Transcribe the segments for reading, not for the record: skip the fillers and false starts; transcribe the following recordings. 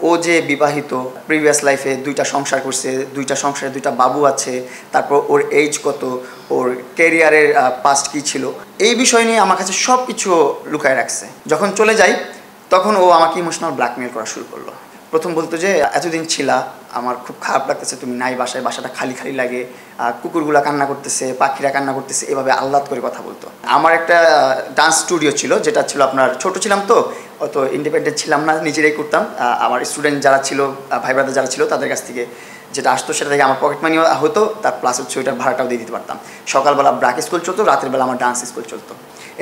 ও যে বিবাহিত, প্রিভিয়াস লাইফে 2টা সংসার করছে, 2টা সংসারে 2টা বাবু আছে, তারপর ওর এজ কত, ওর ক্যারিয়ারের পাস্ট কী ছিল, এই বিষয় নিয়ে আমার কাছে সব কিছু লুকায় রাখছে। যখন চলে যাই তখন ও আমাকে ইমোশনাল ব্ল্যাকমেল করা শুরু করলো। প্রথম বলতো যে এতদিন ছিলা, আমার খুব খারাপ লাগতেছে, তুমি নাই বাসায়, বাসাটা খালি খালি লাগে, কুকুরগুলা কান্না করতেছে, পাখিরা কান্না করতেছে, এভাবে আহ্লাদ করে কথা বলতো। আমার একটা ডান্স স্টুডিও ছিল, যেটা ছিল আপনার, ছোট ছিলাম তো অত ইন্ডিপেন্ডেন্ট ছিলাম না, নিজেরাই করতাম। আমার স্টুডেন্ট যারা ছিল, ভাই ব্রাদার যারা ছিল, তাদের কাছ থেকে যেটা আসতো সেটা থেকে আমার পকেট মানিও হতো, তার প্লাস হচ্ছে ওইটার ভাড়াটাও দিয়ে দিতে পারতাম। সকালবেলা ব্রাক স্কুল চলতো, রাতের বেলা আমার ডান্স স্কুল চলতো।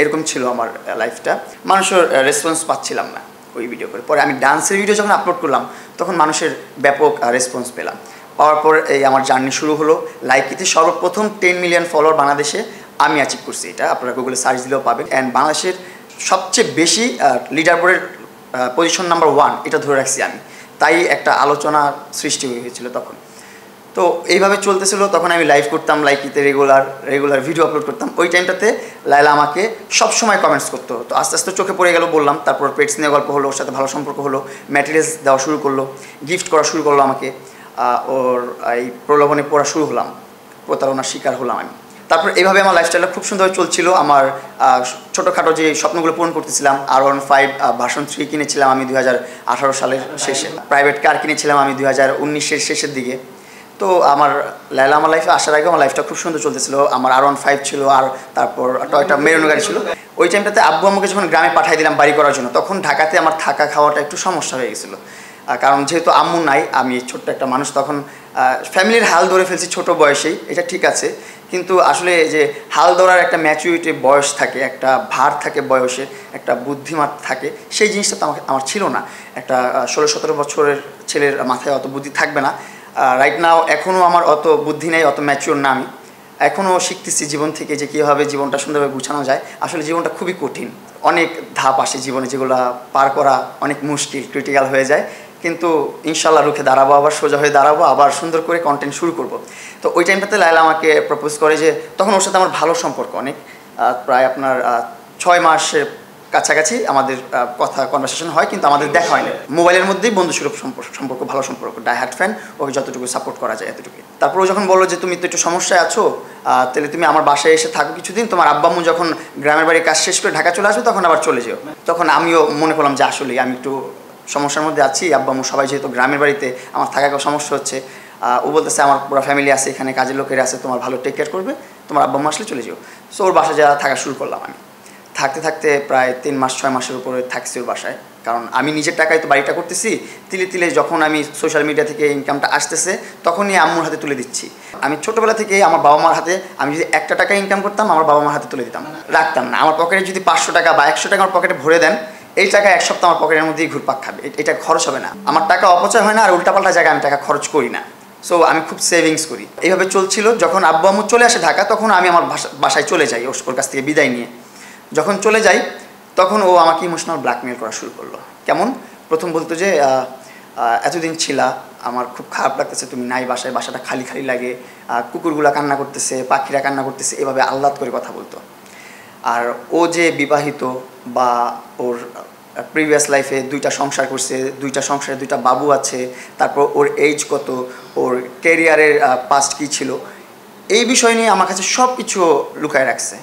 এরকম ছিল আমার লাইফটা। মানুষের রেসপন্স পাচ্ছিলাম না ওই ভিডিও করে। পরে আমি ডান্সের ভিডিও যখন আপলোড করলাম তখন মানুষের ব্যাপক রেসপন্স পেলাম। পাওয়ার পর এই আমার জার্নি শুরু হলো। লাইকিতে সর্বপ্রথম 10 মিলিয়ন ফলোয়ার বাংলাদেশে আমি অ্যাচিভ করছি। এটা আপনারা গুগলে সার্চ দিলেও পাবেন। অ্যান্ড বাংলাদেশের সবচেয়ে বেশি লিডার বোর্ডের পজিশন নাম্বার 1 এটা ধরে রাখছি আমি। তাই একটা আলোচনা সৃষ্টি হয়েছিল তখন। তো এইভাবে চলতেছিল। তখন আমি লাইভ করতাম লাইকিতে, রেগুলার ভিডিও আপলোড করতাম। ওই টাইমটাতে লায়লা আমাকে সবসময় কমেন্টস করতো। তো আস্তে আস্তে চোখে পড়ে গেল, বললাম। তারপর পেটস নিয়ে গল্প হলো, ওর সাথে ভালো সম্পর্ক হলো, ম্যাটেরিয়ালস দেওয়া শুরু করলো, গিফট করা শুরু করলো আমাকে। ওর এই প্রলোভনে পড়া শুরু হলাম, প্রতারণার শিকার হলাম আমি। তারপর এইভাবে আমার লাইফস্টাইলটা খুব সুন্দর চলছিল। আমার ছোটোখাটো যে স্বপ্নগুলো পূরণ করতেছিলাম, R15 ভার্সন 3 কিনেছিলাম আমি 2018 সালের শেষে। প্রাইভেট কার কিনেছিলাম আমি 2019-এর শেষের দিকে। তো আমার লায়লা আমার লাইফে আসার আগে আমার লাইফটা খুব সুন্দর চলতেছিল। আমার R15 ছিল, আর তারপর টয়টা মেরুন গাড়ি ছিল। ওই টাইমটাতে আব্বু আমাকে যখন গ্রামে পাঠিয়ে দিলাম বাড়ি করার জন্য, তখন ঢাকাতে আমার থাকা খাওয়াটা একটু সমস্যা হয়ে গেছিলো। কারণ যেহেতু আম্মু নাই, আমি ছোট্ট একটা মানুষ, তখন ফ্যামিলির হাল ধরে ফেলছি ছোট বয়সেই, এটা ঠিক আছে। কিন্তু আসলে যে হাল ধরার একটা ম্যাচুরিটি বয়স থাকে, একটা ভার থাকে বয়সে, একটা বুদ্ধিমান থাকে, সেই জিনিসটা তো আমার ছিল না। একটা 16-17 বছরের ছেলের মাথায় অত বুদ্ধি থাকবে না। রাইট নাও এখনও আমার অত বুদ্ধি নেই, অত ম্যাচিওর না আমি। এখনও শিখতেছি জীবন থেকে যে কীভাবে জীবনটা সুন্দরভাবে গুছানো যায়। আসলে জীবনটা খুবই কঠিন, অনেক ধাপ আসে জীবনে, যেগুলো পার করা অনেক মুশকিল, ক্রিটিক্যাল হয়ে যায়। কিন্তু ইনশাল্লাহ রুখে দাঁড়াবো, আবার সোজা হয়ে দাঁড়াবো, আবার সুন্দর করে কন্টেন্ট শুরু করব। তো ওই টাইমটাতে লায়লা আমাকে প্রপোজ করে, যে তখন ওর সাথে আমার ভালো সম্পর্ক অনেক, প্রায় আপনার 6 মাসের কাছাকাছি আমাদের কনভারসেশন হয়, কিন্তু আমাদের দেখা হয় না। মোবাইলের মধ্যেই বন্ধুসুলভ সম্পর্ক, ভালো সম্পর্ক, ডাইহার্ট ফ্যান, ওকে যতটুকু সাপোর্ট করা যায় এতটুকু। তারপর ও যখন বললো যে তুমি তো একটু সমস্যায় আছো, তাহলে তুমি আমার বাসায় এসে থাকো কিছুদিন, তোমার আব্বা আম্মু যখন গ্রামের বাড়ির কাজ শেষ করে ঢাকা চলে আসবে তখন আবার চলে যেও। তখন আমিও মনে করলাম যে আসলেই আমি একটু সমস্যার মধ্যে আছি, আব্বা আম্মু সবাই যেহেতু গ্রামের বাড়িতে, আমার থাকা সমস্যা হচ্ছে। ও বলতেছে আমার পুরো ফ্যামিলি আছে এখানে, কাজের লোকেরা আছে, তোমার ভালো টেক কেয়ার করবে, তোমার আব্বা আম্মু আসলে চলে যেও। সো ওর বাসায় যাওয়া থাকা শুরু করলাম আমি। থাকতে থাকতে প্রায় 3 মাস 6 মাসের উপরে থাকছি ওর বাসায়। কারণ আমি নিজের টাকায় তো বাড়িটা করতেছি, তিলে তিলে যখন আমি সোশ্যাল মিডিয়া থেকে ইনকামটা আসতেছে তখনই আম্মুর হাতে তুলে দিচ্ছি। আমি ছোটোবেলা থেকে আমার বাবা মার হাতে, আমি যদি 1 টাকা ইনকাম করতাম আমার বাবা মার হাতে তুলে দিতাম, রাখতাম না। আমার পকেটে যদি 500 টাকা বা 100 টাকা আমার পকেটে ভরে দেন, এই টাকা 1 সপ্তাহ আমার পকেটের মধ্যেই ঘুরপাক খাবে, এটা খরচ হবে না। আমার টাকা অপচয় হয় না, আর উল্টাপাল্টা জায়গায় আমি টাকা খরচ করি না। সো আমি খুব সেভিংস করি। এইভাবে চলছিল। যখন আব্বু আম্মু চলে আসে ঢাকা, তখন আমি আমার বাসায় চলে যাই ওর কাছ থেকে বিদায় নিয়ে। যখন চলে যাই তখন ও আমাকে ইমোশনাল ব্ল্যাকমেল করা শুরু করলো। কেমন? প্রথম বলতো যে এতদিন ছিলা, আমার খুব খারাপ লাগতেছে, তুমি নাই বাসায়, বাসাটা খালি খালি লাগে, কুকুরগুলা কান্না করতেছে, পাখিরা কান্না করতেছে, এভাবে আহ্লাদ করে কথা বলতো। আর ও যে বিবাহিত, বা ওর প্রিভিয়াস লাইফে 2টা সংসার করছে, 2টা সংসারে 2টা বাবু আছে, তারপর ওর এজ কত, ওর ক্যারিয়ারের পাস্ট কী ছিল, এই বিষয় নিয়ে আমার কাছে সব কিছু লুকায় রাখছে।